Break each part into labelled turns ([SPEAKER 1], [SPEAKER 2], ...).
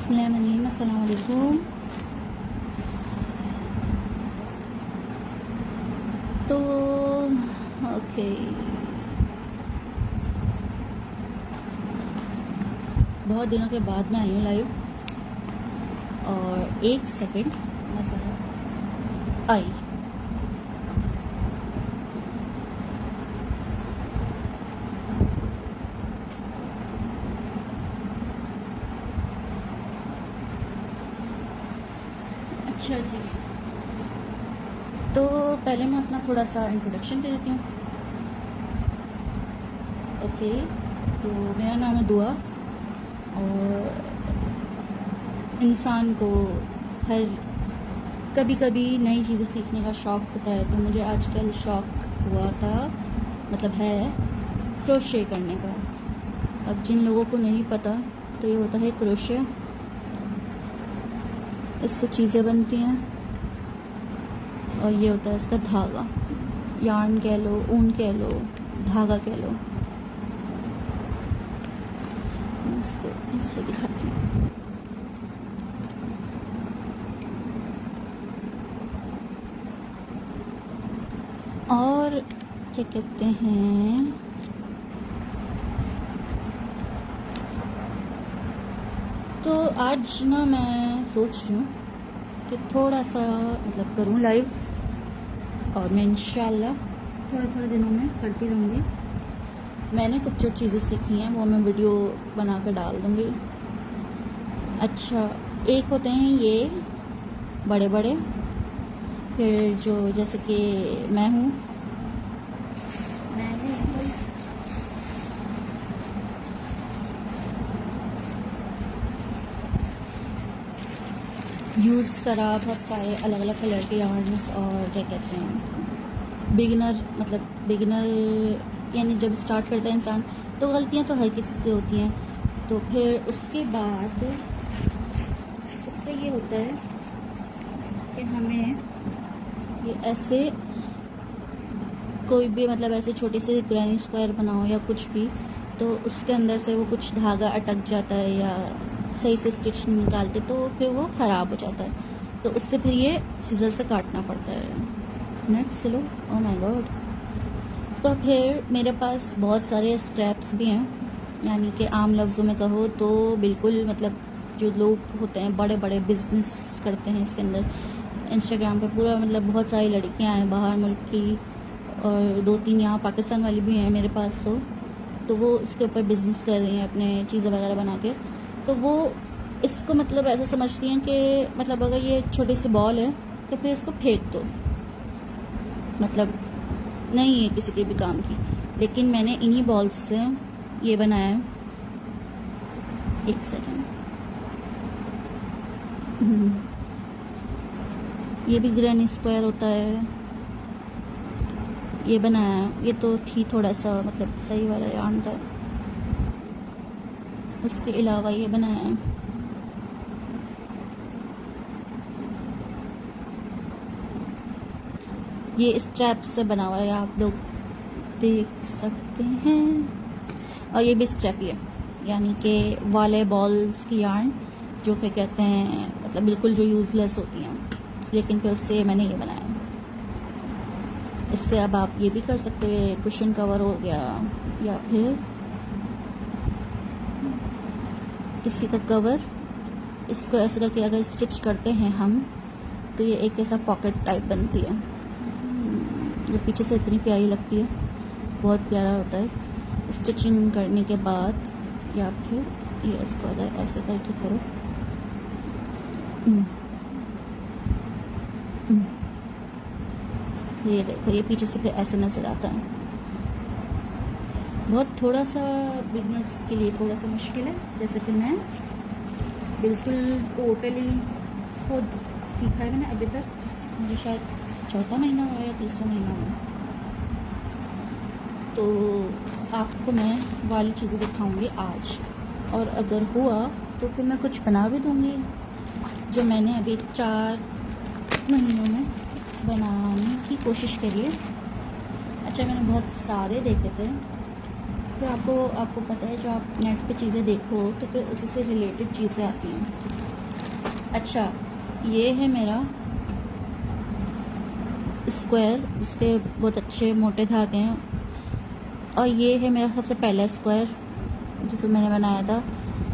[SPEAKER 1] अस्सलाम वालेकुम। तो ओके, बहुत दिनों के बाद मैं आई हूँ लाइव। और एक सेकंड मैं जरा आई। अच्छा जी, तो पहले मैं अपना थोड़ा सा इंट्रोडक्शन दे देती हूँ। ओके, तो मेरा नाम है दुआ। और इंसान को हर कभी कभी नई चीज़ें सीखने का शौक़ होता है। तो मुझे आजकल शौक़ हुआ था, मतलब है, क्रोशे करने का। अब जिन लोगों को नहीं पता, तो ये होता है क्रोशे। इससे चीज़ें बनती हैं और ये होता है इसका धागा। यार्न कह लो, ऊन कह लो, धागा कह लो। मैं इसको इससे दिखाती हूँ। और क्या कहते हैं, तो आज ना मैं सोच रही हूँ कि थोड़ा सा मतलब करूँ लाइव। और मैं इंशाल्लाह थोड़े थोड़े दिनों में करती रहूँगी। मैंने कुछ जो चीज़ें सीखी हैं वो मैं वीडियो बना कर डाल दूँगी। अच्छा, एक होते हैं ये बड़े बड़े, फिर जो जैसे कि मैं हूँ, यूज़ करा बहुत सारे अलग अलग कलर के यार्न्स। और क्या कहते हैं, बिगिनर यानी जब स्टार्ट करता है इंसान, तो गलतियां तो हर किसी से होती हैं। तो फिर उसके बाद इससे ये होता है कि हमें ये ऐसे कोई भी मतलब ऐसे छोटे से ग्रैनी स्क्वायर बनाओ या कुछ भी, तो उसके अंदर से वो कुछ धागा अटक जाता है या सही से स्टिच नहीं निकालते, तो फिर वो ख़राब हो जाता है। तो उससे फिर ये सीजर से काटना पड़ता है। Net slow, oh my God. तो फिर मेरे पास बहुत सारे स्क्रैप्स भी हैं, यानी कि आम लफ्ज़ों में कहो तो बिल्कुल मतलब जो लोग होते हैं बड़े बड़े बिजनेस करते हैं इसके अंदर। इंस्टाग्राम पे पूरा मतलब बहुत सारी लड़कियां हैं बाहर मुल्क की, और 2-3 यहाँ पाकिस्तान वाली भी हैं मेरे पास। तो वो इसके ऊपर बिज़नेस कर रही हैं अपने चीज़ें वगैरह बना के। तो वो इसको मतलब ऐसा समझती हैं कि मतलब अगर ये एक छोटी सी बॉल है तो फिर इसको फेंक दो, मतलब नहीं है किसी के भी काम की। लेकिन मैंने इन्हीं बॉल्स से ये बनाया है। एक सेकेंड, ये भी ग्रैनी स्क्वायर होता है, ये बनाया है। ये तो थी थोड़ा सा मतलब सही वाला यार्न था। उसके अलावा ये बनाया है, ये स्ट्रैप्स से बना हुआ है, आप लोग देख सकते हैं। और ये भी स्ट्रैप ही है, यानी कि वाले बॉल्स की यार्न, जो कि कहते हैं मतलब बिल्कुल जो यूज़लेस होती हैं, लेकिन फिर उससे मैंने ये बनाया। इससे अब आप ये भी कर सकते हैं, कुशन कवर हो गया, या फिर किसी का कवर। इसको ऐसे करके अगर स्टिच करते हैं हम, तो ये एक ऐसा पॉकेट टाइप बनती है, जो पीछे से इतनी प्यारी लगती है, बहुत प्यारा होता है। स्टिचिंग करने के बाद या फिर ये इसको अगर ऐसे करके करो, ये देखो, ये पीछे से फिर ऐसे नज़र आता है। बहुत थोड़ा सा बिगनर्स के लिए थोड़ा सा मुश्किल है, जैसे कि मैं बिल्कुल टोटली खुद सीखा है मैंने अभी तक। मुझे शायद 4था महीना हुआ या 3रा महीना हुआ। तो आपको मैं वाली चीज़ें दिखाऊंगी आज, और अगर हुआ तो फिर मैं कुछ बना भी दूंगी जो मैंने अभी 4 महीनों में बनाने की कोशिश करी है। अच्छा, मैंने बहुत सारे देखे थे। फिर आपको पता है, जो आप नेट पे चीज़ें देखो तो फिर उसी से रिलेटेड चीज़ें आती हैं। अच्छा, ये है मेरा स्क्वायर जिसके बहुत अच्छे मोटे धागे हैं, और ये है मेरा सबसे पहला स्क्वायर जिसे मैंने बनाया था।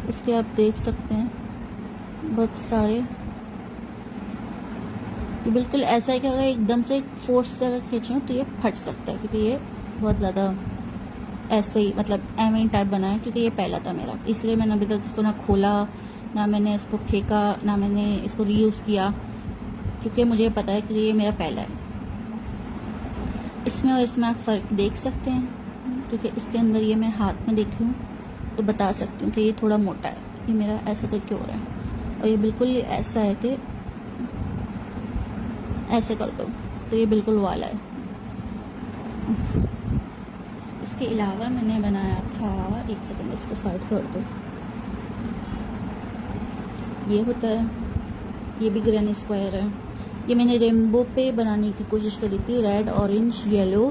[SPEAKER 1] इसके आप देख सकते हैं बहुत सारे, ये बिल्कुल ऐसा है कि अगर एकदम से फोर्स से अगर खींचें तो ये फट सकता है, क्योंकि ये बहुत ज़्यादा ऐसे ही मतलब एवं टाइप बना है, क्योंकि ये पहला था मेरा, इसलिए मैंने अभी तक इसको ना खोला, ना मैंने इसको फेंका, ना मैंने इसको रीयूज़ किया, क्योंकि मुझे पता है कि ये मेरा पहला है। इसमें और इसमें आप फ़र्क देख सकते हैं, क्योंकि इसके अंदर ये मैं हाथ में देख लूँ तो बता सकती हूँ कि ये थोड़ा मोटा है, ये मेरा ऐसा करके हो रहा है, और ये बिल्कुल ऐसा है कि ऐसे कर दो तो ये बिल्कुल वाला है। इसके अलावा मैंने बनाया था, एक सेकंड इसको साइड कर दो, ये होता है, ये भी ग्रैनी स्क्वायर है। ये मैंने रेनबो पे बनाने की कोशिश करी थी, रेड ऑरेंज येलो,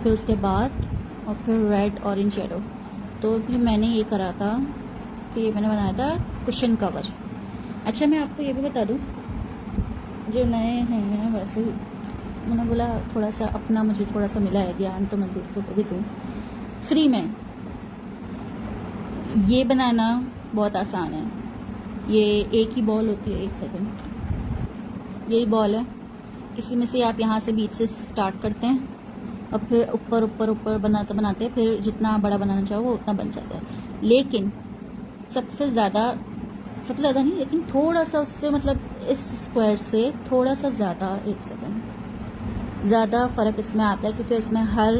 [SPEAKER 1] फिर उसके बाद और फिर रेड ऑरेंज येलो, तो फिर मैंने ये करा था कि ये मैंने बनाया था कुशन कवर। अच्छा, मैं आपको ये भी बता दूं, जो नए हैं वैसे मैंने बोला थोड़ा सा अपना मुझे थोड़ा सा मिला है ज्ञान, तो मैं दूसरों को भी दूँ फ्री में। ये बनाना बहुत आसान है, ये एक ही बॉल होती है, एक सेकंड, यही बॉल है, इसी में से आप यहाँ से बीच से स्टार्ट करते हैं और फिर ऊपर ऊपर ऊपर बनाते बनाते फिर जितना बड़ा बनाना चाहो वो उतना बन जाता है। लेकिन सबसे ज़्यादा नहीं, लेकिन थोड़ा सा उससे मतलब इस स्क्वायर से थोड़ा सा ज़्यादा, एक सेकंड, ज़्यादा फ़र्क इसमें आता है, क्योंकि इसमें हर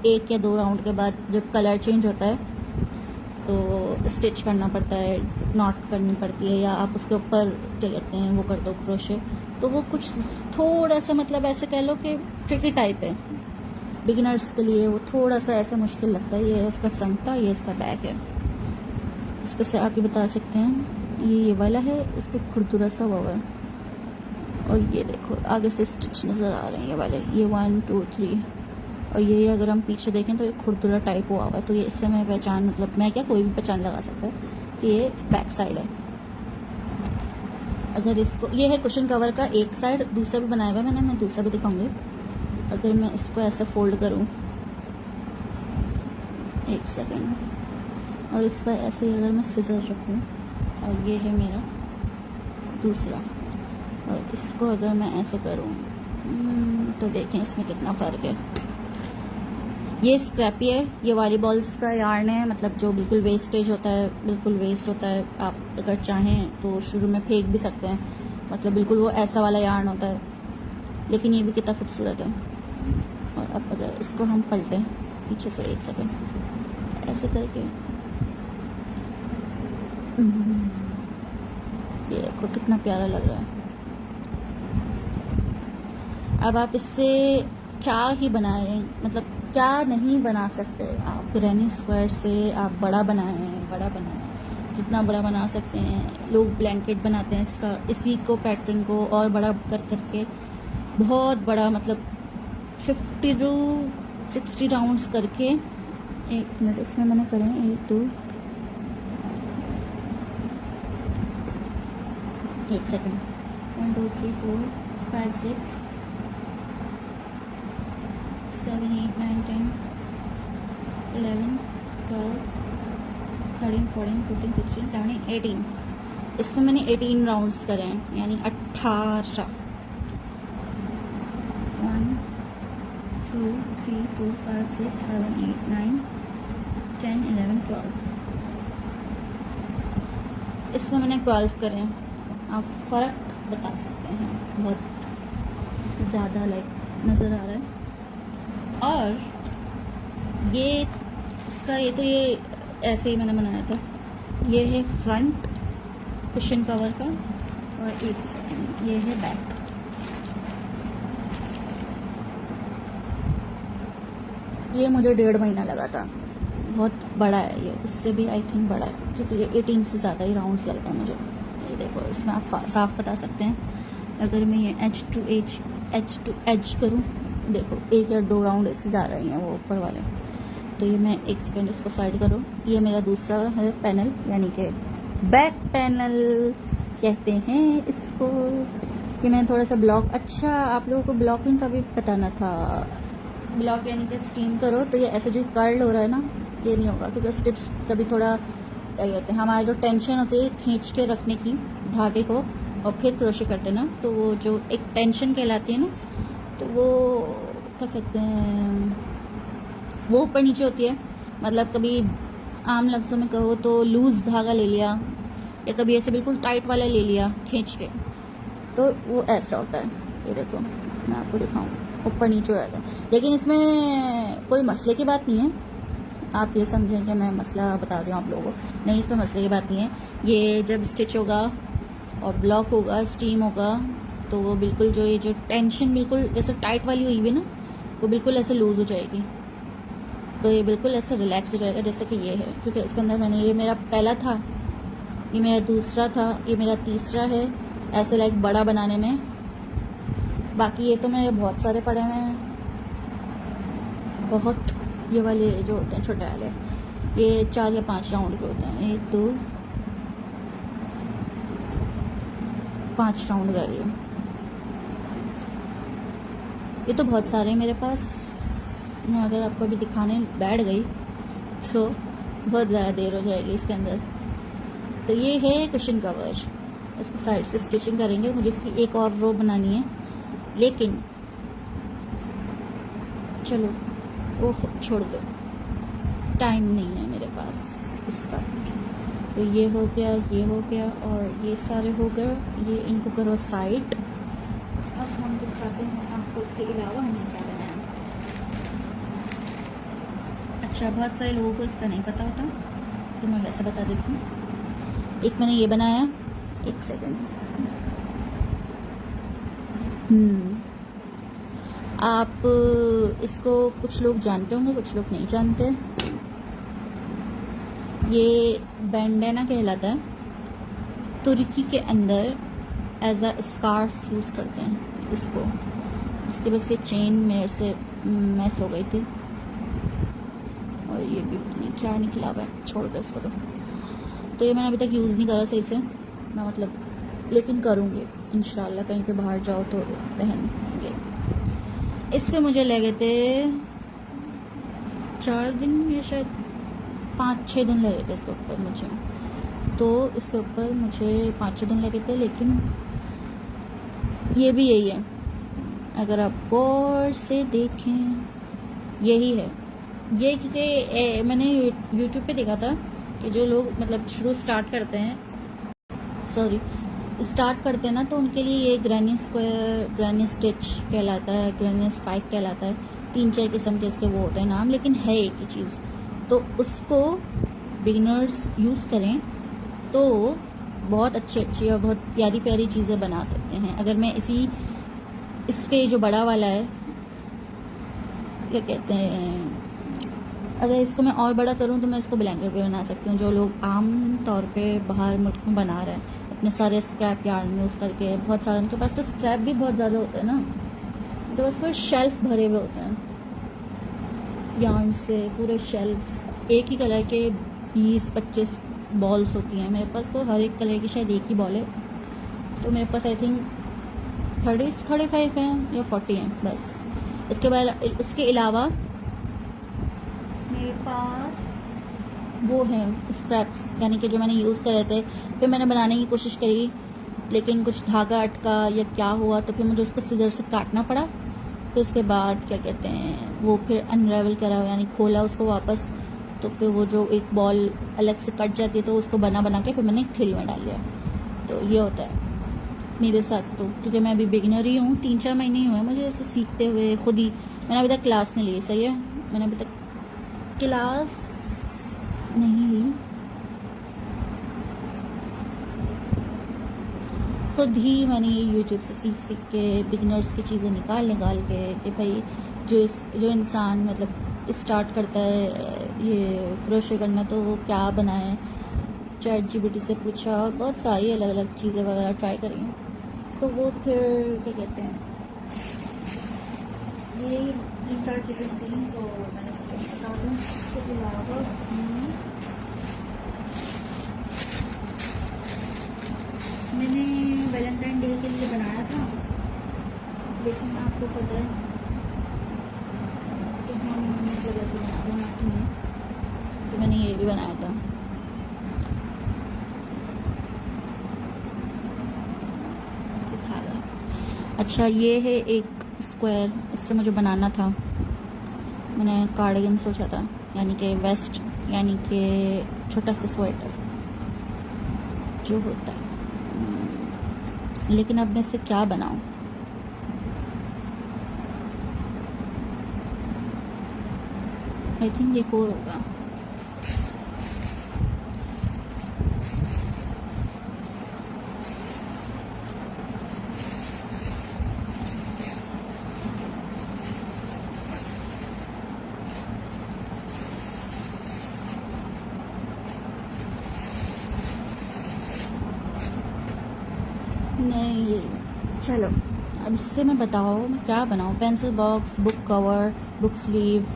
[SPEAKER 1] 1 या 2 राउंड के बाद जब कलर चेंज होता है तो स्टिच करना पड़ता है, नॉट करनी पड़ती है, या आप उसके ऊपर क्या कहते हैं वो कर दो क्रोशे, तो वो कुछ थोड़ा सा मतलब ऐसे कह लो कि ट्रिकी टाइप है बिगिनर्स के लिए, वो थोड़ा सा ऐसा मुश्किल लगता है। ये इसका फ्रंट था, ये इसका बैक है। इस पर से आप ये बता सकते हैं, ये वाला है, इस पर खुरदुरा सा हुआ है, और ये देखो आगे से स्टिच नज़र आ रहे हैं ये वाले, ये 1 2 3, और ये अगर हम पीछे देखें तो ये खुरदुरा टाइप हुआ हुआ है, तो ये इससे मैं पहचान, मतलब मैं क्या कोई भी पहचान लगा सकता है कि ये बैक साइड है। अगर इसको, ये है कुशन कवर का एक साइड, दूसरा भी बनाया हुआ है मैंने, मैं दूसरा भी दिखाऊंगी। अगर मैं इसको ऐसे फोल्ड करूं, एक सेकंड, और इस पर ऐसे अगर मैं सिजर रखूं, और ये है मेरा दूसरा, और इसको अगर मैं ऐसे करूं तो देखें इसमें कितना फ़र्क है। ये स्क्रैपी है, ये वॉलीबॉल्स का यार्न है, मतलब जो बिल्कुल वेस्टेज होता है, बिल्कुल वेस्ट होता है, आप अगर चाहें तो शुरू में फेंक भी सकते हैं, मतलब बिल्कुल वो ऐसा वाला यार्न होता है, लेकिन ये भी कितना खूबसूरत है। और अब अगर इसको हम पलटें पीछे से, एक सेकंड, ऐसे करके, ये देखो कितना प्यारा लग रहा है। अब आप इससे क्या ही बनाएं, मतलब क्या नहीं बना सकते आप, ग्रैनी स्क्वायर से आप बड़ा बनाएं, जितना बड़ा बना सकते हैं। लोग ब्लैंकेट बनाते हैं इसका, इसी को पैटर्न को और बड़ा करके बहुत बड़ा, मतलब 50 to 60 राउंड्स करके, एक मिनट इसमें मैंने करें 1 2, एक सेकंड, 1 2 3 4 5 6 7 8 9 10 11 12 13 14 15 16 17 18, इसमें मैंने 18 राउंड्स करे हैं, यानी 18। 1 2 3 4 5 6 7 8 9 10 11 12, इसमें मैंने 12 करे हैं। आप फ़र्क बता सकते हैं, बहुत ज़्यादा लाइक नज़र आ रहा है। और ये इसका, ये तो ये ऐसे ही मैंने बनाया था, ये है फ्रंट कुशन कवर का, और एक सेकंड, ये है बैक। ये मुझे 1.5 महीना लगा था, बहुत बड़ा है ये, उससे भी आई थिंक बड़ा है, क्योंकि ये 18 से ज़्यादा ही राउंड्स लग रहा है मुझे। ये देखो इसमें आप साफ बता सकते हैं, अगर मैं ये एज टू एज करूँ, देखो 1 या 2 राउंड इससे ज़्यादा ही हैं वो ऊपर वाले। तो ये मैं, एक सेकंड इसको साइड करो, ये मेरा दूसरा है पैनल, यानी कि बैक पैनल। कहते हैं इसको। ये मैंने थोड़ा सा ब्लॉक, अच्छा आप लोगों को ब्लॉकिंग का भी पता ना था। ब्लॉक यानी कि स्टीम करो तो ये ऐसे जो कर्ल हो रहा है ना, ये नहीं होगा, क्योंकि स्टिच कभी थोड़ा क्या कहते हैं, हमारी जो टेंशन होती है खींच के रखने की धागे को और फिर क्रोशे करते ना, तो वो जो एक टेंशन कहलाती है ना, तो वो क्या कहते हैं, वो ऊपर नीचे होती है। मतलब कभी आम लफ्ज़ों में कहो तो लूज़ धागा ले लिया, या कभी ऐसे बिल्कुल टाइट वाला ले लिया खींच के, तो वो ऐसा होता है। ये देखो मैं आपको दिखाऊं, ऊपर नीचे हो जाता है। लेकिन इसमें कोई मसले की बात नहीं है, आप ये समझें कि मैं मसला बता रही हूँ आप लोगों को, नहीं इसमें मसले की बात नहीं है। ये जब स्टिच होगा और ब्लॉक होगा, स्टीम होगा, तो वो बिल्कुल जो ये जो टेंशन बिल्कुल जैसे टाइट वाली हुई हुई ना, वो बिल्कुल ऐसे लूज़ हो जाएगी, तो ये बिल्कुल ऐसे रिलैक्स हो जाएगा जैसे कि ये है। क्योंकि इसके अंदर मैंने, ये मेरा पहला था, ये मेरा दूसरा था, ये मेरा तीसरा है, ऐसे लाइक बड़ा बनाने में। बाकी ये तो मेरे बहुत सारे पड़े हुए हैं, बहुत, ये वाले जो होते हैं छोटे वाले, ये 4 या 5 राउंड के होते हैं, 1 2 5 राउंड का ये तो बहुत सारे हैं मेरे पास। मैं अगर आपको अभी दिखाने बैठ गई तो बहुत ज़्यादा देर हो जाएगी इसके अंदर। तो ये है कुशन कवर, इसको साइड से स्टिचिंग करेंगे। मुझे इसकी एक और रो बनानी है, लेकिन चलो वो छोड़ दो, टाइम नहीं है मेरे पास इसका। तो ये हो गया, ये हो गया और ये सारे हो गए, ये इनको करो साइड। अब हम दिखाते हैं आपको इसके अलावा हमें क्या बनाना है। अच्छा, बहुत सारे लोगों को इसका नहीं पता होता, तो मैं वैसे बता देती हूँ। एक मैंने ये बनाया, एक सेकेंड, आप इसको कुछ लोग जानते होंगे, कुछ लोग नहीं जानते। ये बैंडेना कहलाता है। तुर्की के अंदर एज अ स्कार्फ यूज़ करते हैं इसको। इसके बस ये चेन मेरे से मैस हो गई थी, और ये भी नहीं क्या निकला हुआ है, छोड़ दो इसको। तो ये मैंने अभी तक यूज़ नहीं करा सही से, मैं मतलब, लेकिन करूँगी इंशाल्लाह। कहीं पे बाहर जाओ तो पहनेंगे। इस पे मुझे लगे थे 4 दिन या शायद 5-6 दिन लगे थे इसके ऊपर मुझे। तो इसके ऊपर मुझे 5-6 दिन लगे थे, लेकिन ये भी यही है, अगर आप गौर से देखें यही है ये। क्योंकि मैंने यूट्यूब पे देखा था कि जो लोग मतलब स्टार्ट करते हैं ना, तो उनके लिए ये ग्रैनी स्क्वायर, ग्रैनी स्टिच कहलाता है, ग्रैनी स्पाइक कहलाता है। 3-4 किस्म के इसके वो होते हैं नाम, लेकिन है एक ही चीज़। तो उसको बिगिनर्स यूज़ करें तो बहुत अच्छी और बहुत प्यारी प्यारी चीज़ें बना सकते हैं। अगर मैं इसके जो बड़ा वाला है, क्या कहते हैं, अगर इसको मैं और बड़ा करूं तो मैं इसको ब्लैंकेट पे बना सकती हूँ। जो लोग आम तौर पे बाहर मुल्क में बना रहे हैं अपने सारे स्क्रैप यार्न यूज़ करके, बहुत सारे उनके पास तो स्क्रैप भी बहुत ज़्यादा होते हैं ना, उनके पास पूरे शेल्फ भरे हुए होते हैं यार्न से, पूरे शेल्फ। एक ही कलर के 20-25 बॉल्स होती हैं। मेरे पास तो हर एक कलर की शायद एक ही बॉल है, तो मेरे पास आई थिंक 30-35 हैं या 40 हैं बस। इसके अलावा मेरे पास वो हैं स्क्रैप्स, यानी कि जो मैंने यूज़ करे थे, फिर मैंने बनाने की कोशिश करी, लेकिन कुछ धागा अटका या क्या हुआ, तो फिर मुझे उसको सिजर से काटना पड़ा। फिर उसके बाद क्या कहते हैं, वो फिर अनरेवल करा, यानी खोला उसको वापस, तो फिर वो जो एक बॉल अलग से कट जाती है, तो उसको बना के फिर मैंने एक थैली में डाल दिया। तो ये होता है मेरे साथ। तो क्योंकि मैं अभी बिगिनर ही हूँ, 3-4 महीने ही हुए मुझे ऐसे सीखते हुए खुद ही। मैंने अभी तक क्लास नहीं ली, सही है, मैंने अभी तक क्लास नहीं ली, खुद ही मैंने ये यूट्यूब से सीख के बिगिनर्स की चीज़ें निकाल के कि भाई जो इंसान मतलब स्टार्ट करता है ये क्रोशे करना, तो वो क्या बनाए। ChatGPT से पूछा और बहुत सारी अलग अलग चीज़ें वगैरह ट्राई करी, तो वो फिर क्या कहते हैं, ये 3-4 चीज़ें थी, तो मैंने बता दूँ। इसके अलावा मैंने आपको पता है तो हम मतलब ऐसे बनाते हैं, तो मैंने ये भी बनाया था। धागा। अच्छा, ये है एक स्क्वायर, इससे मुझे बनाना था। मैंने कार्डिगन सोचा था, यानी कि वेस्ट, यानी कि छोटा सा स्वेटर जो होता है। लेकिन अब मैं इससे क्या बनाऊं? आई थिंक एक और होगा। नहीं, चलो अब इससे मैं बताओ मैं क्या बनाऊँ। Pencil box, book cover, book sleeve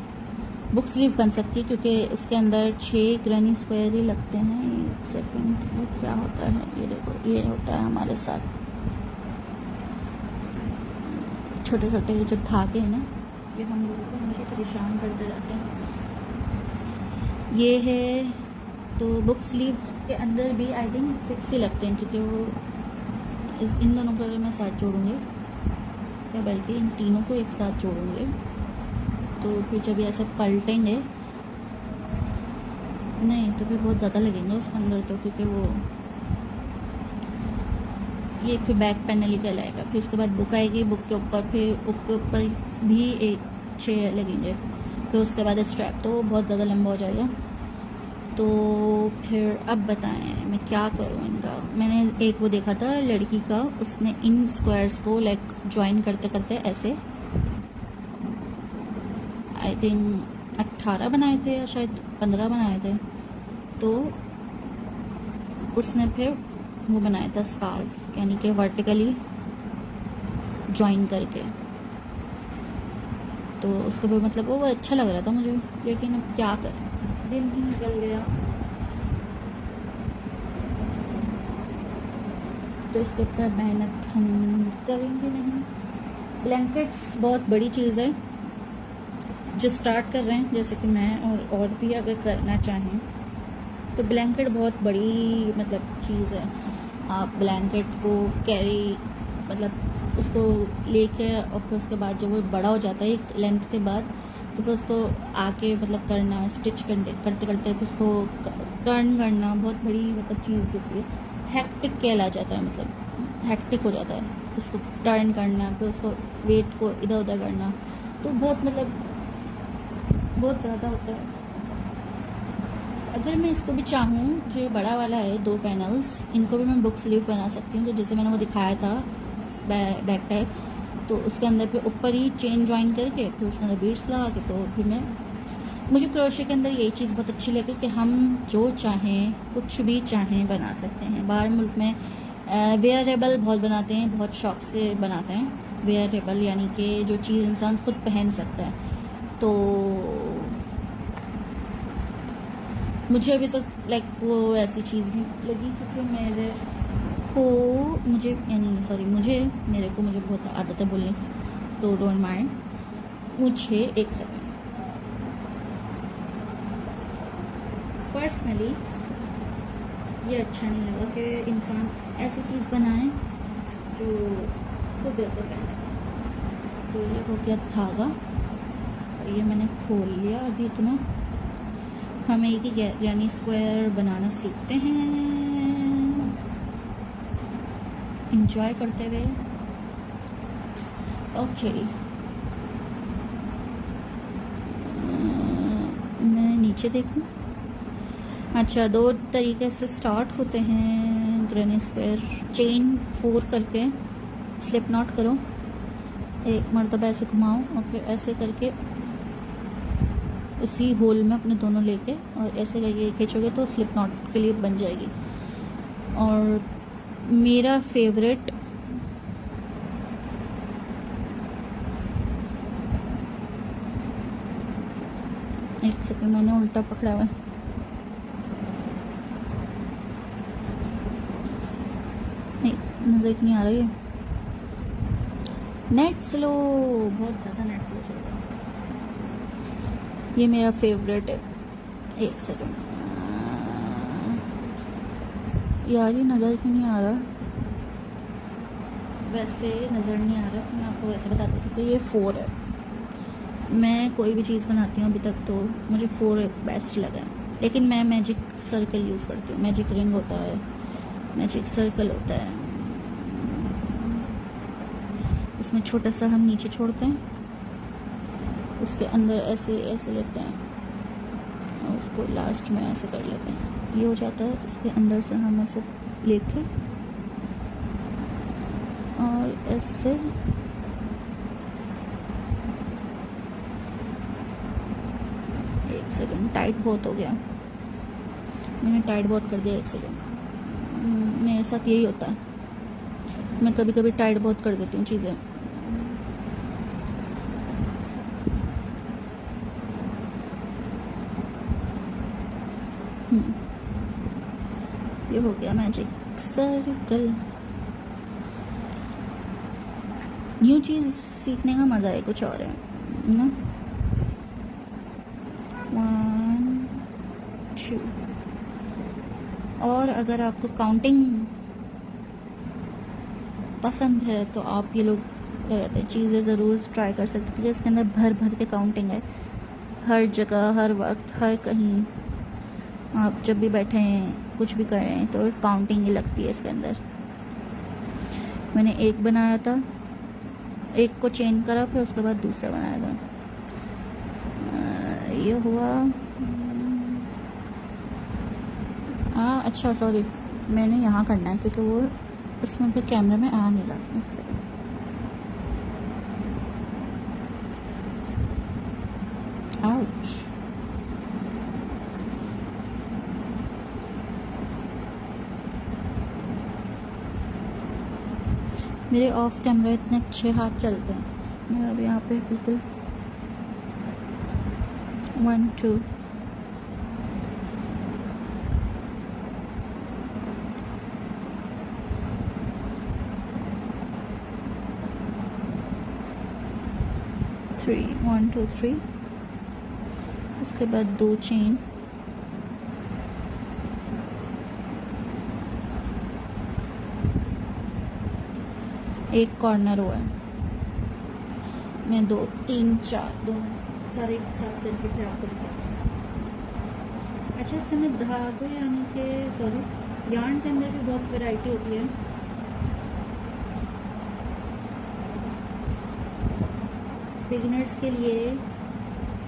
[SPEAKER 1] बन सकती है, क्योंकि इसके अंदर 6 ग्रैनी स्क्वायर ही लगते हैं। एक सेकंड, ये क्या होता है? ये देखो, ये होता है हमारे साथ छोटे छोटे जो धागे हैं ना, ये हम लोगों को हमेशा परेशान करते रहते हैं। ये है, तो बुक स्लीव के अंदर भी आई थिंक 6 ही लगते हैं, क्योंकि वो इन दोनों को अगर मैं साथ जोड़ूंगी, या बल्कि इन तीनों को एक साथ जोड़ूंगी, तो फिर जब ये ऐसे पलटेंगे, नहीं तो फिर बहुत ज़्यादा लगेंगे उसके अंदर, तो क्योंकि वो ये फिर बैक पैनल ही कहलाएगा। फिर उसके बाद बुक आएगी, बुक के ऊपर भी एक 6 लगेंगे। फिर उसके बाद स्ट्रैप, तो बहुत ज़्यादा लंबा हो जाएगा। तो फिर अब बताएं मैं क्या करूं इनका। मैंने एक वो देखा था लड़की का, उसने इन स्क्वायर्स को लाइक ज्वाइन करते करते ऐसे आई थिंक 18 बनाए थे या शायद 15 बनाए थे। तो उसने फिर वो बनाया था स्कार्फ, यानी कि वर्टिकली ज्वाइन करके। तो उसको भी मतलब वो अच्छा लग रहा था मुझे, लेकिन अब क्या करें, दिन ही निकल गया। तो इसके ऊपर मेहनत हम करेंगे नहीं। ब्लैंकेट्स बहुत बड़ी चीज़ है, जो स्टार्ट कर रहे हैं जैसे कि मैं, और भी अगर करना चाहें तो ब्लैंकेट बहुत बड़ी मतलब चीज़ है। आप ब्लैंकेट को कैरी मतलब उसको लेके, और फिर उसके बाद जब वो बड़ा हो जाता है एक लेंथ के बाद, तो फिर उसको आके मतलब करना, स्टिच करते करते फिर उसको टर्न करना बहुत बड़ी मतलब चीज़ होती है। हैक्टिक कहला जाता है, मतलब हैक्टिक हो जाता है उसको टर्न करना, फिर उसको वेट को इधर उधर करना, तो बहुत मतलब बहुत ज़्यादा होता है। अगर मैं इसको भी चाहूँ, जो बड़ा वाला है 2 पैनल्स, इनको भी मैं बुक स्लीव बना सकती हूँ। तो जैसे मैंने वो दिखाया था बैक टाइप, तो उसके अंदर फिर ऊपर ही चेन ज्वाइन करके फिर उसके अंदर बीड्स लगा के, तो फिर मुझे क्रोशे के अंदर यही चीज़ बहुत अच्छी लगी कि हम जो चाहें कुछ भी चाहें बना सकते हैं। बाहर मुल्क में वेयरेबल बहुत बनाते हैं, बहुत शौक से बनाते हैं वेयरेबल, यानी कि जो चीज़ इंसान खुद पहन सकता है। तो मुझे अभी तक लाइक वो ऐसी चीज़ नहीं लगी, क्योंकि मेरे को मुझे बहुत आदत है बोलने की, तो डोंट माइंड मुझे। एक सेकंड, पर्सनली ये अच्छा नहीं लगा कि इंसान ऐसी चीज़ बनाए जो खुद ऐसे पहने। तो ये हो गया धागा, और ये मैंने खोल लिया। अभी इतना हम एक ही यानी स्क्वायर बनाना सीखते हैं, इंजॉय करते हुए। ओके, मैं नीचे देखूं। अच्छा, 2 तरीके से स्टार्ट होते हैं ग्रैनी स्क्वायर। चेन 4 करके स्लिप नॉट करो, एक मरतबा ऐसे घुमाओ, और फिर ऐसे करके उसी होल में अपने दोनों लेके और ऐसे करके खींचोगे तो स्लिप नॉट के लिए बन जाएगी। और मेरा फेवरेट एक सेकंड, मैंने उल्टा पकड़ा हुआ है। नहीं, नजर नहीं आ रही है। नेट स्लो, बहुत ज़्यादा नेट स्लो चल रहा है। ये मेरा फेवरेट है। एक सेकंड यार, ये नज़र क्यों नहीं आ रहा? वैसे नज़र नहीं आ रहा तो मैं आपको वैसे बताती हूँ कि ये 4 है। मैं कोई भी चीज़ बनाती हूँ अभी तक तो मुझे 4 बेस्ट लगा है, लेकिन मैं मैजिक सर्कल यूज़ करती हूँ। मैजिक रिंग होता है, मैजिक सर्कल होता है, उसमें छोटा सा हम नीचे छोड़ते हैं, उसके अंदर ऐसे ऐसे लेते हैं और उसको लास्ट में ऐसे कर लेते हैं, ये हो जाता है। इसके अंदर से हम ऐसे लेके और ऐसे एक सेकंड, टाइट बहुत हो गया, मैंने टाइट बहुत कर दिया। एक सेकंड, मेरे साथ यही होता है, मैं कभी कभी टाइट बहुत कर देती हूँ चीज़ें। ये हो गया मैजिक सर्कल। न्यू चीज़ सीखने का मज़ा है कुछ और है ना। 1 2। और अगर आपको काउंटिंग पसंद है तो आप ये लोग चीज़ें ज़रूर ट्राई कर सकते हैं, क्योंकि इसके अंदर भर भर के काउंटिंग है। हर जगह, हर वक्त, हर कहीं आप जब भी बैठे हैं, कुछ भी कर रहे हैं, तो काउंटिंग ही लगती है इसके अंदर। मैंने एक बनाया था, एक को चेंज करा, फिर उसके बाद दूसरा बनाया था। ये हुआ। हाँ अच्छा, सॉरी, मैंने यहाँ करना है क्योंकि वो उसमें फिर कैमरे में आ नहीं रहा। एक सेकंड, आउच। मेरे ऑफ कैमरा इतने अच्छे हाथ चलते हैं। मैं अब यहाँ पे बिल्कुल 1 2 3 1 2 3। उसके बाद 2 चेन, एक कॉर्नर हुआ है। मैं 2 3 4 दो सारे एक साथ करके फिर आपको दिखाती हूँ। अच्छा, इसके अंदर धागे यानी कि सॉरी यार्न के अंदर भी बहुत वैरायटी होती है। बिगिनर्स के लिए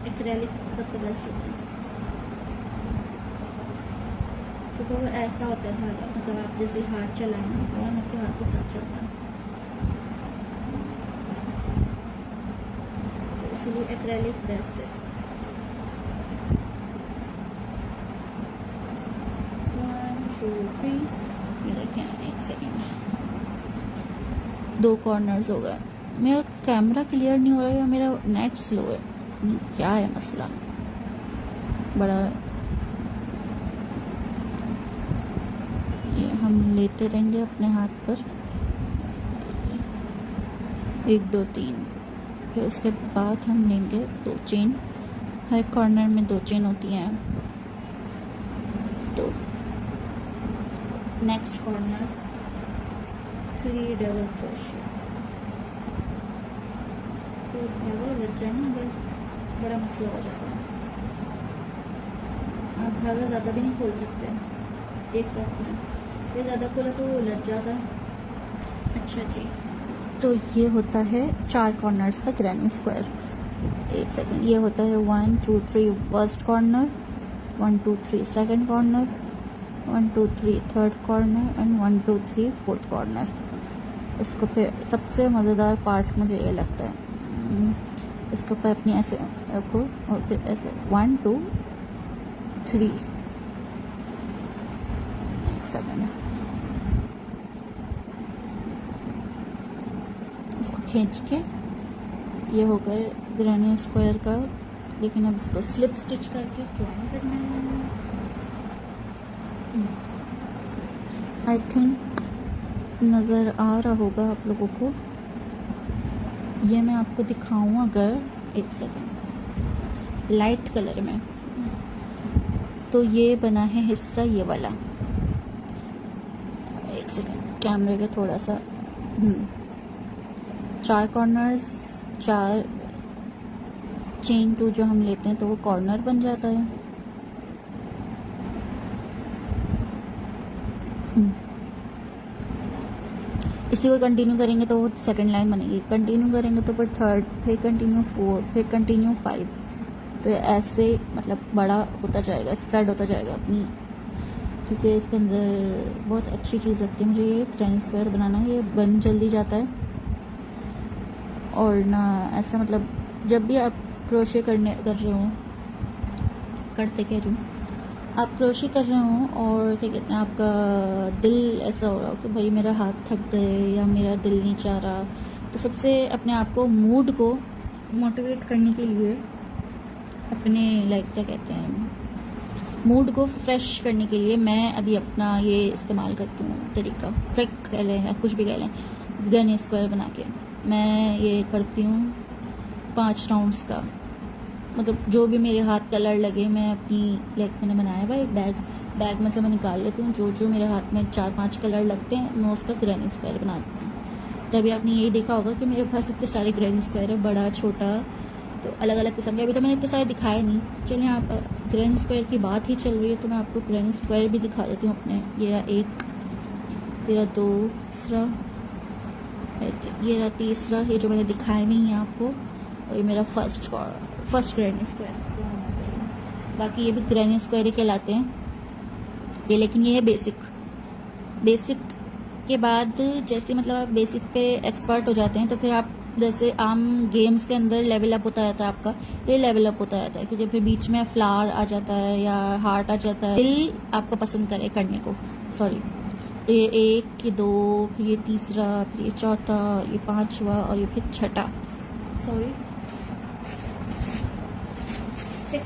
[SPEAKER 1] एक्रेलिक सबसे बेस्ट होता है, क्योंकि वो ऐसा होता है धागा, मतलब आप जैसे हाथ चलाएं और आपके हाथ के साथ चलता है, तो इसलिए एक्रेलिक बेस्ट है। 1 2 3। ये देखें, एक सेकेंड, 2 कॉर्नर्स हो गए। मेरा कैमरा क्लियर नहीं हो रहा है या मेरा नेट स्लो है, क्या है मसला बड़ा। ये हम लेते रहेंगे अपने हाथ पर, 1 2 3। फिर उसके बाद हम लेंगे 2 चेन। हर कॉर्नर में 2 चेन होती हैं। तो नेक्स्ट कॉर्नर 3 डबल क्रोशे। तो धागा लग जाए ना अगर, बड़ा मसला हो जाता है। आप धागा ज़्यादा भी नहीं खोल सकते एक वक्त में, ये ज़्यादा खोला तो वो लग जाता है। अच्छा जी, तो ये होता है 4 कॉर्नर्स का ग्रैनी स्क्वायर। एक सेकेंड, ये होता है 1 2 3 first corner, 1 2 3 second corner, 1 2 3 third corner and 1 2 3 fourth corner. इसको फिर सबसे मज़ेदार पार्ट मुझे ये लगता है, इसको फिर अपनी ऐसे रखो और फिर ऐसे 1 2 3। एक सेकेंड, इसको खींच के ये हो गए ग्रैनी स्क्वायर का। लेकिन अब इसको स्लिप स्टिच करके ज्वाइन करना है। आई थिंक नज़र आ रहा होगा आप लोगों को। ये मैं आपको दिखाऊं अगर, एक सेकंड, लाइट कलर में, तो ये बना है हिस्सा ये वाला। एक सेकंड, कैमरे के थोड़ा सा 4 कॉर्नर्स, 4 चेन 2 जो हम लेते हैं तो वो कॉर्नर बन जाता है। इसी को कंटिन्यू करेंगे तो वो सेकंड लाइन बनेगी, कंटिन्यू करेंगे तो फिर 3rd, फिर कंटिन्यू 4, फिर कंटिन्यू 5। तो ऐसे मतलब बड़ा होता जाएगा, स्प्रेड होता जाएगा अपनी, क्योंकि इसके अंदर बहुत अच्छी चीज़ लगती है मुझे ये ट्रेन स्क्वायर बनाना। ये बन जल्दी जाता है और ना ऐसा, मतलब जब भी आप क्रोशे कर रहे हो, करते कह रही हूँ, आप क्रोशे कर रहे हो और क्या कहते हैं, आपका दिल ऐसा हो रहा हो कि भाई मेरा हाथ थक गए या मेरा दिल नहीं चाह रहा, तो सबसे अपने आप को, मूड को मोटिवेट करने के लिए, अपने लाइक क्या कहते हैं, मूड को फ्रेश करने के लिए मैं अभी अपना ये इस्तेमाल करती हूँ तरीका, ट्रिक कह लें या कुछ भी कह लें, गन स्क्वायर बना के मैं ये करती हूँ 5 राउंड्स का। मतलब जो भी मेरे हाथ कलर लगे, मैं अपनी लाइक मैंने बनाया हुआ एक बैग में से मैं निकाल लेती हूँ, जो मेरे हाथ में 4-5 कलर लगते हैं मैं उसका ग्रैनी स्क्वायर बना देती हूँ। तभी आपने यही देखा होगा कि मेरे पास इतने सारे ग्रैनी स्क्वायर है, बड़ा छोटा, तो अलग अलग किस्म के। अभी तो मैंने इतने सारे दिखाए नहीं, चलिए आप ग्रैनी स्क्वायर की बात ही चल रही है तो मैं आपको ग्रैनी स्क्वायर भी दिखा देती हूँ अपने। ये रहा एक, ये रहा दूसरा, ये रहा तीसरा, ये जो मैंने दिखाया नहीं है आपको, और ये मेरा फर्स्ट ग्रैनी स्क्वायर। बाकी ये भी ग्रैनी स्क्वायर ही कहलाते हैं ये, लेकिन ये है बेसिक के बाद जैसे मतलब आप बेसिक पे एक्सपर्ट हो जाते हैं तो फिर आप जैसे आम गेम्स के अंदर लेवल अप होता रहता है आपका, ये लेवल अप होता रहता है, क्योंकि फिर बीच में फ्लावर आ जाता है या हार्ट आ जाता है, दिल आपको पसंद करे करने को, सॉरी। तो ये 1, ये 2, फिर ये तीसरा, फिर ये चौथा, ये 5वां और ये फिर छठा, सॉरी 6।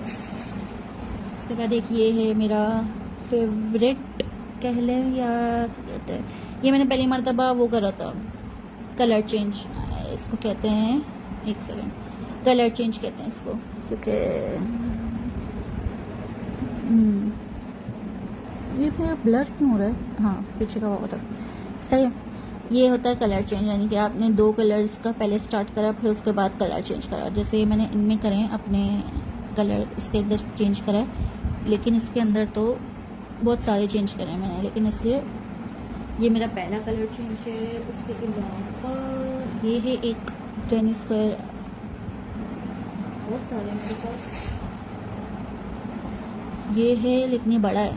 [SPEAKER 1] उसके बाद एक ये है मेरा फेवरेट कह लें या कहते हैं, ये मैंने पहली मरतबा वो करा था, कलर चेंज इसको कहते हैं, एक सेकंड, कलर चेंज कहते हैं इसको, क्योंकि ये मेरा ब्लर क्यों हो रहा है, हाँ पीछे का हुआ था, सही है। ये होता है कलर चेंज, यानी कि आपने 2 कलर्स का पहले स्टार्ट करा, फिर उसके बाद कलर चेंज करा। जैसे मैंने इनमें करें अपने कलर इसके अंदर चेंज करा है, लेकिन इसके अंदर तो बहुत सारे चेंज करे हैं मैंने, लेकिन इसलिए ये मेरा पहला कलर चेंज है। उसके अलावा ये है एक ग्रैनी स्क्वायर, बहुत सारे मेरे पास, ये है लेकिन ये बड़ा है,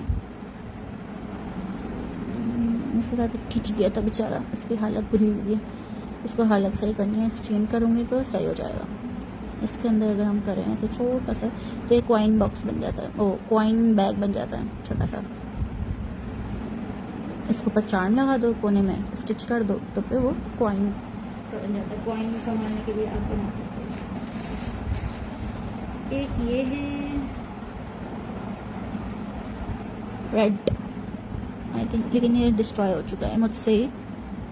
[SPEAKER 1] इसके साथ खिंच गया था बेचारा, इसकी हालत बुरी हुई है, इसको हालत सही करनी है, स्टेन करूँगी तो सही हो जाएगा। इसके अंदर अगर हम करें ऐसे छोटा सा तो एक कॉइन बॉक्स बन जाता है, ओ कॉइन बैग बन जाता है छोटा सा। इसके ऊपर चार्म लगा दो, कोने में स्टिच कर दो, तो फिर वो कॉइन बन जाता है। कॉइन संभालने के लिए आप बना सकते हैं। एक ये है रेड, आई थिंक, लेकिन ये डिस्ट्रॉय हो चुका है मुझसे,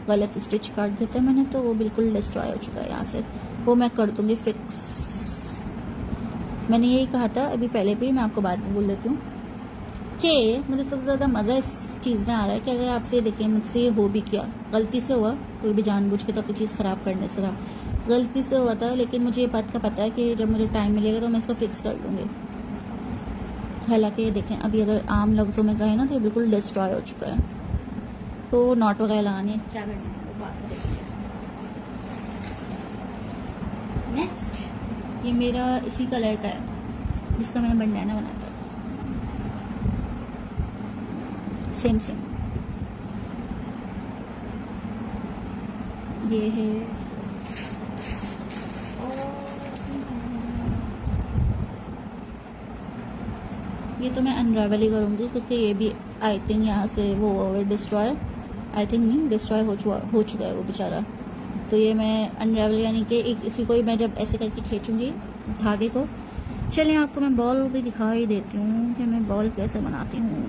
[SPEAKER 1] गलत स्टिच काट देता है मैंने, तो वो बिल्कुल डिस्ट्रॉय हो चुका है यहाँ से, वो मैं कर दूंगी फिक्स। मैंने यही कहा था अभी पहले भी, मैं आपको बाद में बोल देती हूँ कि मुझे सबसे ज़्यादा मज़ा इस चीज़ में आ रहा है कि अगर आपसे देखें मुझसे ये हो भी क्या, गलती से हुआ, कोई भी जानबूझ के तो अपनी चीज़ ख़राब करने से रहा, गलती से हुआ था, लेकिन मुझे ये बात का पता है कि जब मुझे टाइम मिलेगा तो मैं इसको फिक्स कर लूँगी। हालांकि ये देखें अभी अगर आम लफ्ज़ों में कहें ना तो ये बिल्कुल डिस्ट्रॉय हो चुका है, तो नॉट वगैरह लगाने क्या करना है वो बात करेंगे। नेक्स्ट ये मेरा इसी कलर का है जिसका मैंने बंडाना बनाया था, सेम ये है। ये तो मैं अनरावल ही करूँगी क्योंकि ये भी आई थिंक यहाँ से वो डिस्ट्रॉय, आई थिंक नहीं डिस्ट्रॉय हो चुका है वो बेचारा। तो ये मैं अनरावल यानी कि एक इसी को ही मैं जब ऐसे करके खींचूँगी धागे को। चलिए आपको मैं बॉल भी दिखा ही देती हूँ कि मैं बॉल कैसे बनाती हूँ,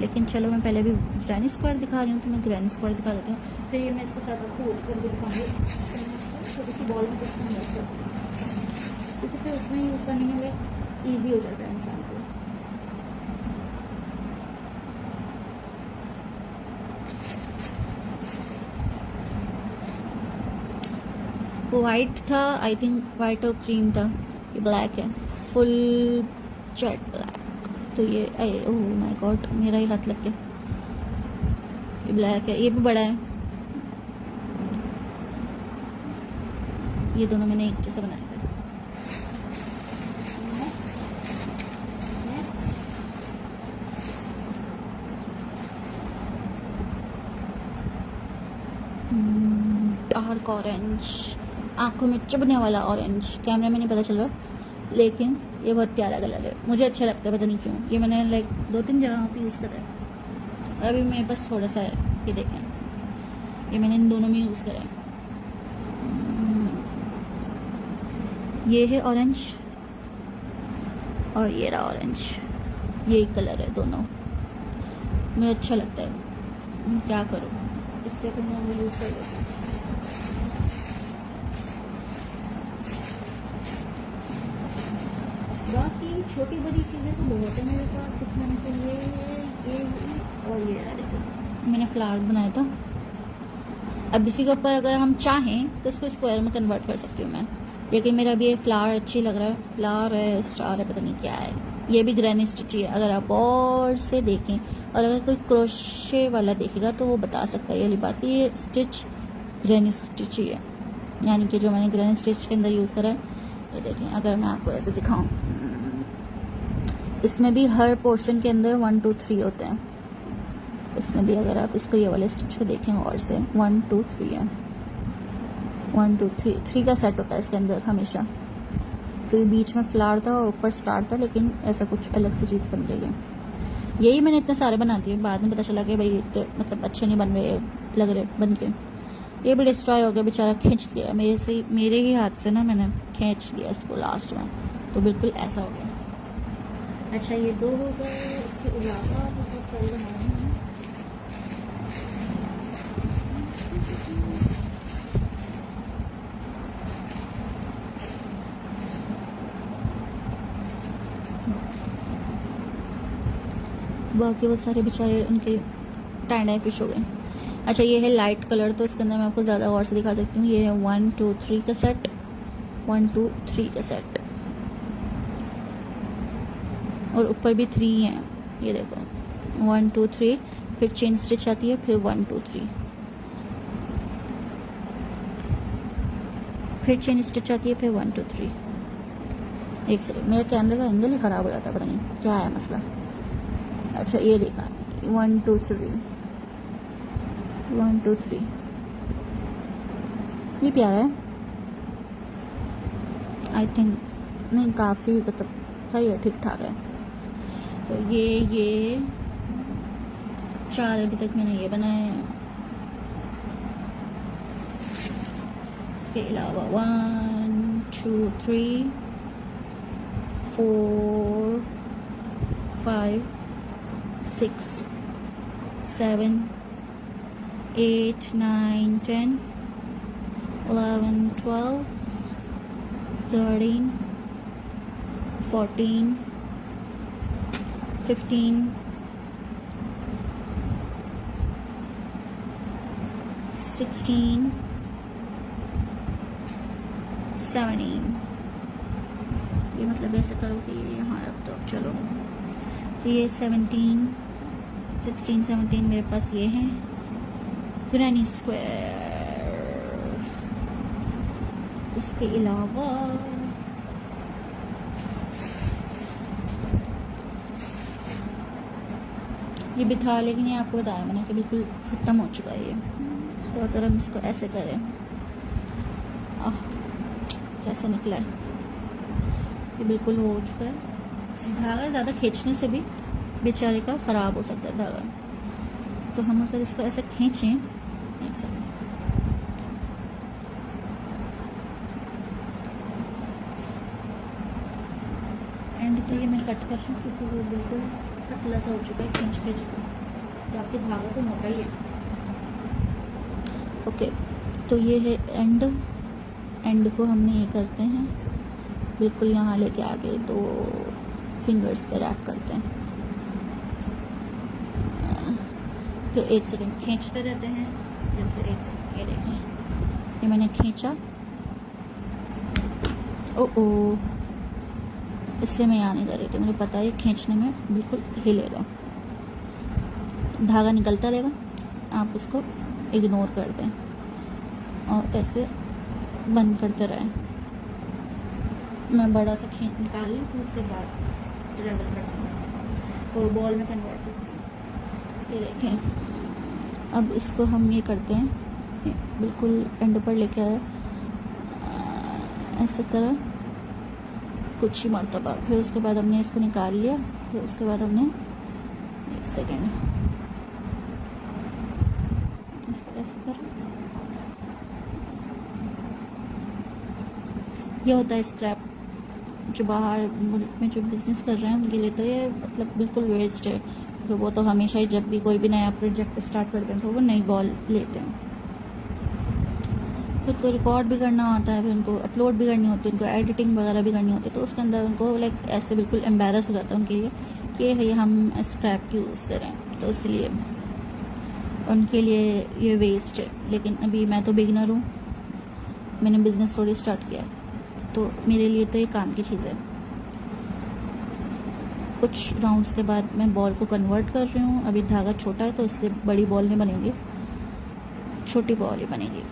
[SPEAKER 1] लेकिन चलो मैं पहले भी ग्रैनी स्क्वायर दिखा रही हूँ तो मैं ग्रैनी स्क्वायर दिखा देती हूँ। तो ये मैं इसके साथ आपको कर दिखाऊँगी। छोटी सी बॉल में कुछ नहीं रहता, क्योंकि फिर उसमें यूज़ करने में ईजी हो जाता है इंसान को। वो वाइट था, आई थिंक वाइट और क्रीम था, ये ब्लैक है, फुल जेट ब्लैक। तो ये ओह माय गॉड, मेरा ही हाथ लग गया। ये ब्लैक है, ये भी बड़ा है। ये दोनों मैंने एक जैसे बनाए थे। डार्क ऑरेंज, आंखों में चुभने वाला ऑरेंज, कैमरे में नहीं पता चल रहा, लेकिन ये बहुत प्यारा कलर है, मुझे अच्छा लगता है, पता नहीं क्यों। ये मैंने लाइक 2-3 जगहों पे यूज़ करा है, अभी मेरे पास थोड़ा सा है, ये देखें, ये मैंने इन दोनों में यूज़ करा है। ये है ऑरेंज और ये रहा ऑरेंज, यही कलर है दोनों, मुझे अच्छा लगता है, क्या करूँ, इसलिए फिर मैं वो यूज़ कर लेती हूँ। बाकी छोटी बड़ी चीज़ें तो बहुत है मेरे पास दिखाने के लिए, ये और ये रहा, देखो मैंने फ्लावर बनाया था। अब इसी के ऊपर अगर हम चाहें तो इसको स्क्वायर में कन्वर्ट कर सकती हूँ मैं, लेकिन मेरा अभी ये फ्लावर अच्छी लग रहा है, फ्लावर है, स्टार है, पता नहीं क्या है। ये भी ग्रैनी स्टिच है, अगर आप और से देखें और अगर कोई क्रोशे वाला देखेगा तो वो बता सकता है ये बात, ये स्टिच ग्रैनी स्टिच ही है, यानी कि जो मैंने ग्रैनी स्टिच के अंदर यूज़ करा है। ये देखें, अगर मैं आपको ऐसे दिखाऊं, इसमें भी हर पोर्शन के अंदर 1 2 3 होते हैं। इसमें भी अगर आप इसको ये वाले स्टिच को देखें और से 1 2 3 है, 1 2 3 का सेट होता है इसके अंदर हमेशा। तो ये बीच में फ्लावर था और ऊपर स्टार था, लेकिन ऐसा कुछ अलग सी चीज़ बन गई है। यही मैंने इतने सारे बना दिए, बाद में पता चला कि भाई इतने मतलब अच्छे नहीं बन रहे, लग रहे बन के। ये भी डिस्ट्रॉय हो गया बेचारा, खींच लिया मेरे ही हाथ से ना, मैंने खींच दिया इसको लास्ट में, तो बिल्कुल ऐसा हो गया। अच्छा ये 2 हो गए, इसके अलावा बहुत सारे बनाए हैं। बाकी वो सारे बेचारे उनके टाई डाई फिश हो गए। अच्छा ये है लाइट कलर, तो इसके अंदर मैं आपको ज़्यादा और से दिखा सकती हूँ। ये है 1 2 3 का सेट, 1 2 3 का सेट, और ऊपर भी 3 हैं, ये देखो 1 2 3, फिर चेन स्टिच आती है, फिर 1 2 3, फिर चेन स्टिच आती है, फिर 1 2 3। एक सेकंड, मेरे कैमरे का एंगल ही ख़राब हो जाता है, पता नहीं क्या है मसला। अच्छा ये देखा, 1 2 3, 1 2 3, ये प्यारा है आई थिंक, नहीं काफ़ी मतलब सही है, ठीक ठाक है। तो ये 4 अभी तक मैंने ये बनाए हैं। इसके अलावा 1 2 3 4 5 6 7 8 9 10 11 12 13 14 15 16 17। ये मतलब ऐसे करो कि ये यहाँ रख दो, चलो ये 17 16 17 मेरे पास ये हैं ग्रैनी स्क्वायर। इसके अलावा ये भी था, लेकिन ये आपको बताया मैंने कि बिल्कुल ख़त्म हो चुका है ये। तो अगर हम इसको ऐसे करें, कैसे निकला है, ये बिल्कुल वो हो चुका है। धागा ज़्यादा खींचने से भी बेचारे का ख़राब हो सकता है धागा, तो हम अगर इसको ऐसे खींचें, एक सेकंड, एंड तो ये मैं कट कर रही हूँ क्योंकि वो बिल्कुल पतला सा हो चुका है खींच खींच कर, तो आपके धागा तो मोटा ही है। ओके, तो ये है एंड, एंड को हमने ये करते हैं बिल्कुल यहाँ लेके आके 2 फिंगर्स पे रैप करते हैं, फिर 1 सेकंड खींचते रहते हैं। जैसे 1 सेकंड, ये देखें, ये मैंने खींचा, ओ इसलिए मैं यहाँ नहीं कर रही थी, मुझे पता है खींचने में बिल्कुल हिलेगा, धागा निकलता रहेगा, आप उसको इग्नोर कर दें और ऐसे बंद करते रहें। मैं बड़ा सा खींच निकाल लूँ, तो उसके बाद लेवल करती हूँ और बॉल में कन्वर्ट करती हूँ। ये देखें, अब इसको हम ये करते हैं, बिल्कुल एंड पर लेके आए, ऐसे करा कुछ ही मरतबा, फिर उसके बाद हमने इसको निकाल लिया, फिर उसके बाद हमने 1 सेकेंड इसको ऐसे करा। ये होता है स्क्रैप, जो बाहर मुल्क में जो बिज़नेस कर रहे हैं उनके लिए तो ये मतलब बिल्कुल वेस्ट है, तो वो तो हमेशा ही जब भी कोई भी नया प्रोजेक्ट स्टार्ट करते हैं तो वो नई बॉल लेते हैं। खुद को रिकॉर्ड भी करना होता है, फिर उनको अपलोड भी करनी होती है, उनको एडिटिंग वगैरह भी करनी होती है, तो उसके अंदर उनको लाइक ऐसे बिल्कुल एम्बैरस हो जाता है उनके लिए कि भाई हम स्क्रैप क्यों यूज़ करें, तो इसलिए उनके लिए ये वेस्ट है। लेकिन अभी मैं तो बिगिनर हूँ, मैंने बिज़नेस थोड़ी स्टार्ट किया है, तो मेरे लिए तो ये काम की चीज़ है। कुछ राउंड्स के बाद मैं बॉल को कन्वर्ट कर रही हूँ, अभी धागा छोटा है तो इसलिए बड़ी बॉल नहीं बनेगी, छोटी बॉल ही बनेगी।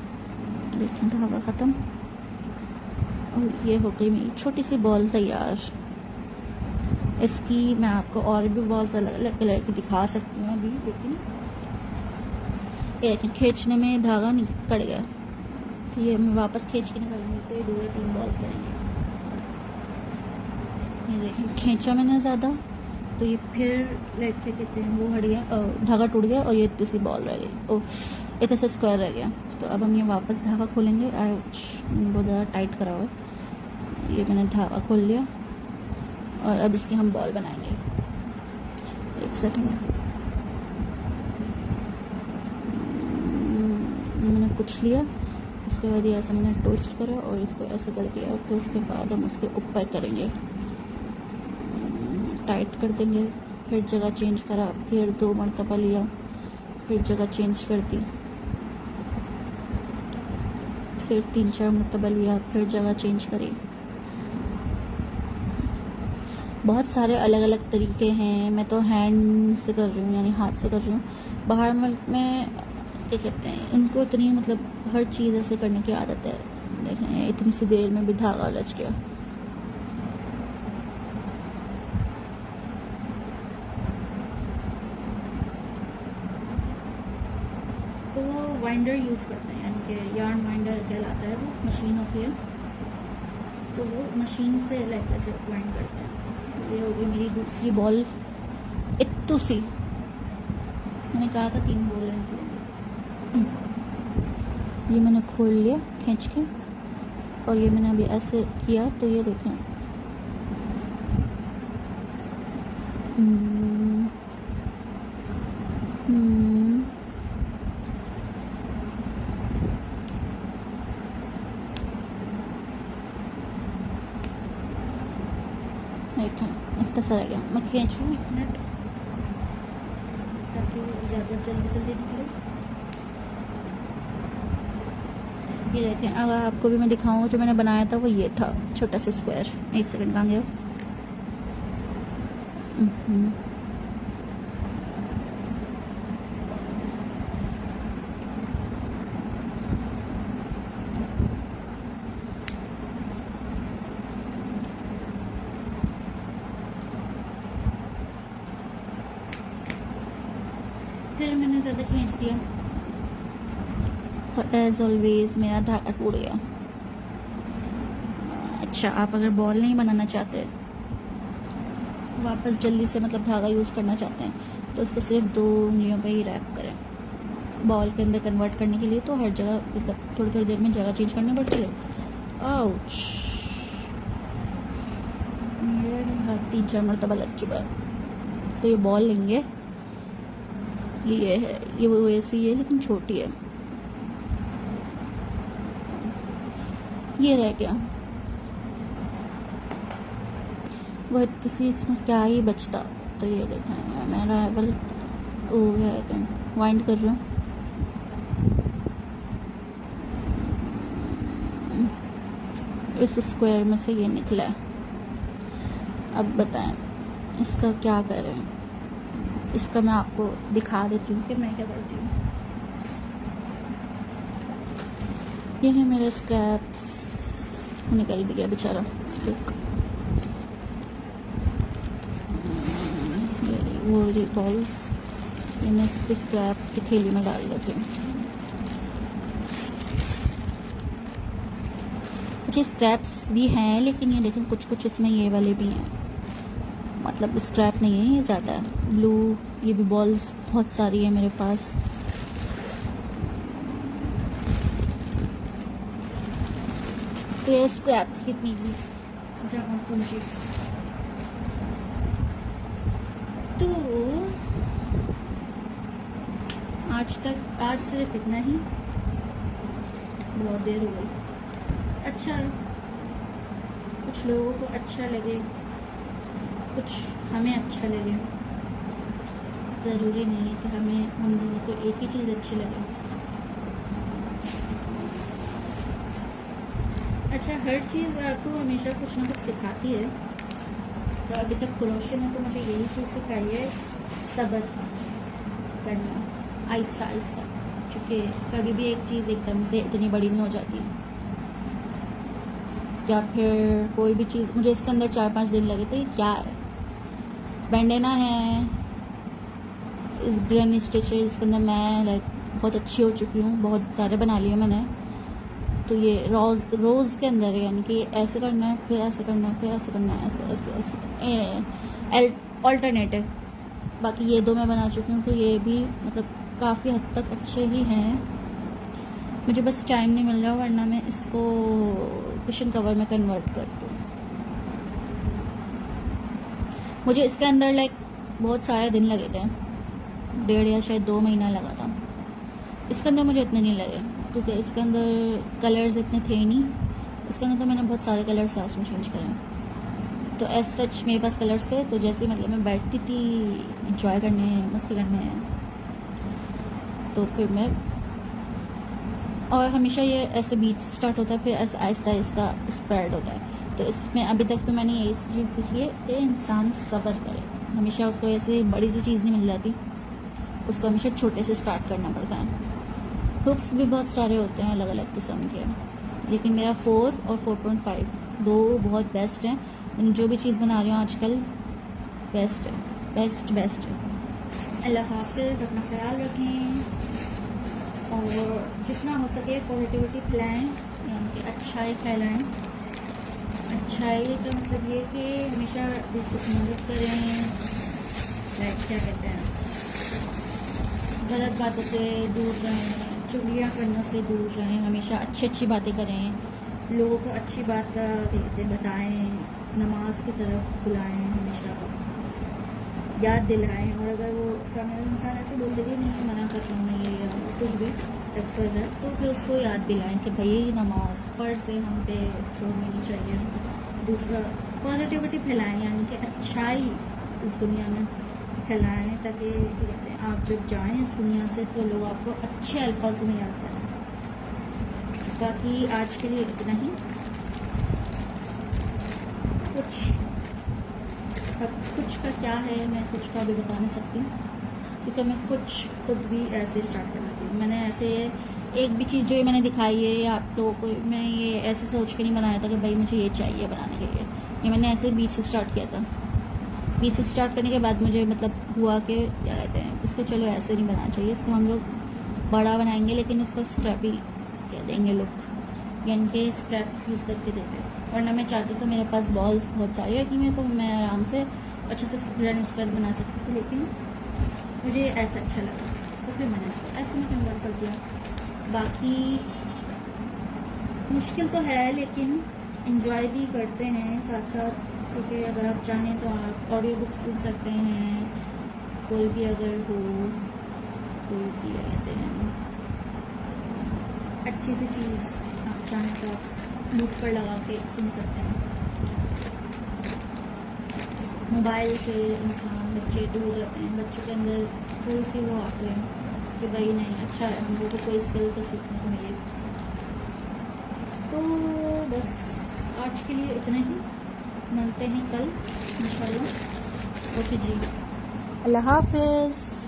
[SPEAKER 1] देखिए धागा ख़त्म और ये हो गई मेरी छोटी सी बॉल तैयार। इसकी मैं आपको और भी बॉल्स अलग अलग कलर की दिखा सकती हूँ अभी, लेकिन ये देखिए खींचने में धागा निकल गया, तो ये मैं वापस खींच के निकालूंगी तो ये 2 या 3 बॉल्स रहेंगे। ये देखिए खींचा मैंने ज़्यादा, तो ये फिर लाइक क्या कहते हैं वो हट गया, धागा टूट गया और ये इतनी सी बॉल रह गई, ओ इतना सा स्क्वायर रह गया। तो अब हम ये वापस धागा खोलेंगे, बहुत ज़्यादा टाइट करा हुआ है, ये मैंने धागा खोल लिया और अब इसकी हम बॉल बनाएंगे। 1 सेकेंड, मैंने कुछ लिया, उसके बाद ये ऐसे मैंने ट्विस्ट करा और इसको ऐसे कर दिया, और फिर उसके बाद हम उसके ऊपर करेंगे, टाइट कर देंगे, फिर जगह चेंज करा, फिर 2 मरतबा लिया, फिर जगह चेंज कर दी, फिर 3-4 मरतबा लिया, फिर जगह चेंज करी। बहुत सारे अलग अलग तरीके हैं, मैं तो हैंड से कर रही हूँ, यानी हाथ से कर रही हूँ। बाहर मुल्क में क्या कहते हैं उनको इतनी मतलब हर चीज़ ऐसे करने की आदत है। देखें इतनी सी देर में भी धागा उलझ गया। तो वो वाइंडर यूज़ करते हैं, यानी कि यार्न वाइंडर कहलाता है, वो मशीन होती है, तो वो मशीन से लाइक ऐसे वाइंड करते हैं। ये होगी मेरी दूसरी बॉल, इत्तू सी, मैंने कहा था 3 बॉल निकलेंगे। ये मैंने खोल लिया खींच के, और ये मैंने अभी ऐसे किया, तो ये देखें इतना सा रह गया। मैं खींचूँ 1 मिनट ताकि ज़्यादा जल्दी जल्दी निकले। ये देखें, अब आपको भी मैं दिखाऊँ, जो मैंने बनाया था वो ये था, छोटा सा स्क्वायर। 1 सेकंड कहाँ गया? फिर मैंने ज़्यादा खींच दिया और एज ऑलवेज मेरा धागा टूट गया। अच्छा, आप अगर बॉल नहीं बनाना चाहते, वापस जल्दी से मतलब धागा यूज़ करना चाहते हैं, तो उसको सिर्फ 2 उंगलियों पे ही रैप करें बॉल के अंदर कन्वर्ट करने के लिए। तो हर जगह मतलब थोड़ी थोड़ी देर में जगह चेंज करनी पड़ती है। आउच, मेरा हाथ 3-4 मरतबा लग चुका है। तो ये बॉल लेंगे, ये है, ये वो ऐसी है लेकिन छोटी है। ये रह गया, वह किसी इसमें क्या ही बचता। तो ये देखा मेरा एबल हो गया है, वाइंड कर रहा हूँ। इस स्क्वायर में से ये निकला है। अब बताएं इसका क्या करें। इसका मैं आपको दिखा देती हूँ कि मैं क्या करती हूँ। ये है मेरे स्क्रैप्स, निकल भी गया बेचारा। वो बॉल्स ये मैं इसके स्क्रैप की थैली में डाल देती हूँ। अच्छे स्क्रैप्स भी हैं, लेकिन ये देखें कुछ कुछ इसमें ये वाले भी हैं, मतलब स्क्रैप नहीं है ये ज़्यादा है। ब्लू ये भी बॉल्स बहुत सारी है मेरे पास। तो ये स्क्रैप्स कितनी भी जमा पूंजी। तो आज सिर्फ इतना ही, बहुत देर हो गई। अच्छा, कुछ लोगों को अच्छा लगे, कुछ हमें अच्छा लगे, ज़रूरी नहीं है कि हम दोनों को एक ही चीज़ अच्छी लगे। अच्छा, हर चीज़ आपको हमेशा कुछ ना कुछ सिखाती है। तो अभी तक क्रोशे में तो मुझे यही चीज़ सिखाई है, सब्र करना, आहिस्ता आहिस्ता, क्योंकि कभी भी एक चीज़ एकदम से इतनी बड़ी नहीं हो जाती। या फिर कोई भी चीज़, मुझे इसके अंदर 4-5 दिन लगे। तो ये क्या है, बैंडेना है, इस ग्रैनी स्टिच है, इसके अंदर मैं लाइक बहुत अच्छी हो चुकी हूँ, बहुत सारे बना लिए मैंने। तो ये रोज़ के अंदर है, यानी कि ऐसे करना है, फिर ऐसे करना है, फिर ऐसे करना है, ऐसे ऐसे ऐसे ऑल्टरनेटिव। बाकी ये 2 मैं बना चुकी हूँ, तो ये भी मतलब काफ़ी हद तक अच्छे ही हैं। मुझे बस टाइम नहीं मिल रहा, वरना मैं इसको कुशन कवर में कन्वर्ट कर दूँ। मुझे इसके अंदर लाइक बहुत सारे दिन लगे थे, 1.5 या शायद 2 महीना लगा था। इसके अंदर मुझे इतने नहीं लगे, क्योंकि इसके अंदर कलर्स इतने थे ही नहीं। इसके अंदर तो मैंने बहुत सारे कलर्स लास्ट में चेंज करे। तो एज सच मेरे पास कलर्स थे, तो जैसे मतलब मैं बैठती थी इंजॉय करने, मस्ती करने, तो फिर मैं, और हमेशा ये ऐसे बीच स्टार्ट होता है, फिर ऐसे आहिस्ता आहिस्ता स्प्रेड होता है। तो इसमें अभी तक तो मैंने ये चीज़ सीखी है कि इंसान सब्र करे। हमेशा उसको ऐसे बड़ी सी चीज़ नहीं मिल जाती, उसको हमेशा छोटे से स्टार्ट करना पड़ता है। हुक्स भी बहुत सारे होते हैं अलग अलग किस्म के, लेकिन मेरा 4 और 4.5 2 बहुत बेस्ट हैं। जो भी चीज़ बना रही हूँ आजकल बेस्ट है, बेस्ट है। अल्लाह हाफिज़, अपना ख्याल रखें और जितना हो सके पॉजिटिविटी फैलाएं, यानी कि अच्छाई फैलाएं। अच्छाई का मतलब ये कि हमेशा दूसरों की मदद करें, लाइक क्या कहते हैं, गलत बातों से दूर रहें, चुगलियाँ करने से दूर रहें, हमेशा अच्छी बातें करें, लोगों को अच्छी बात बताएं, नमाज की तरफ बुलाएं, हमेशा याद दिलाएं। और अगर वो सामने इंसान ऐसे बोल देगी नहीं मना कर रहा हूँ मैं, ये कुछ भी एक्सरसाइज, तो फिर उसको याद दिलाएं कि भाई नमाज फ़र्ज़ से हम पे छोड़नी नहीं चाहिए। दूसरा, पॉजिटिविटी फैलाएं, यानी कि अच्छाई इस दुनिया में फैलाएं, ताकि आप जब जाएं इस दुनिया से तो लोग आपको अच्छे अल्फाज में याद करें। बाकी आज के लिए इतना ही। कुछ का क्या है, मैं कुछ का भी बता नहीं सकती, क्योंकि मैं कुछ खुद भी ऐसे स्टार्ट कर लेती हूँ। मैंने ऐसे एक भी चीज़ जो ये मैंने दिखाई है या आप लोगों को, मैं ये ऐसे सोच के नहीं बनाया था कि भाई मुझे ये चाहिए बनाने के लिए। ये मैंने ऐसे बीच से स्टार्ट किया था। बीच से स्टार्ट करने के बाद मुझे मतलब हुआ कि क्या कहते हैं उसको, चलो ऐसे नहीं बनाना चाहिए, इसको हम लोग बड़ा बनाएंगे, लेकिन उसको स्क्रैपी कह देंगे लुक, यानी कि स्क्रैप्स यूज़ करके देते हैं। वरना मैं चाहती तो मेरे पास बॉल्स बहुत सारी रखी हैं, तो मैं आराम से अच्छे से ग्रैंड स्क्वायर बना सकती थी, लेकिन मुझे ऐसा अच्छा लगा तो फिर मैंने इसको ऐसे में कन्वर्ट कर दिया। बाकी मुश्किल तो है, लेकिन इंजॉय भी करते हैं साथ साथ, क्योंकि अगर आप चाहें तो आप ऑडियो बुक सुन सकते हैं, कोई भी अगर हो, कोई भी कहते हैं अच्छी सी चीज़ आप चाहें तो मुख पर लगा के सुन सकते हैं। मोबाइल से इंसान बच्चे दूर रहते हैं, बच्चों के अंदर थोड़ी सी वो आते हैं कि भाई नहीं अच्छा है, हम लोगों को कोई स्किल तो सीखने को मिले। तो बस आज के लिए इतना ही, मिलते हैं कल इंशाल्लाह। ओके जी, अल्लाह हाफिज़।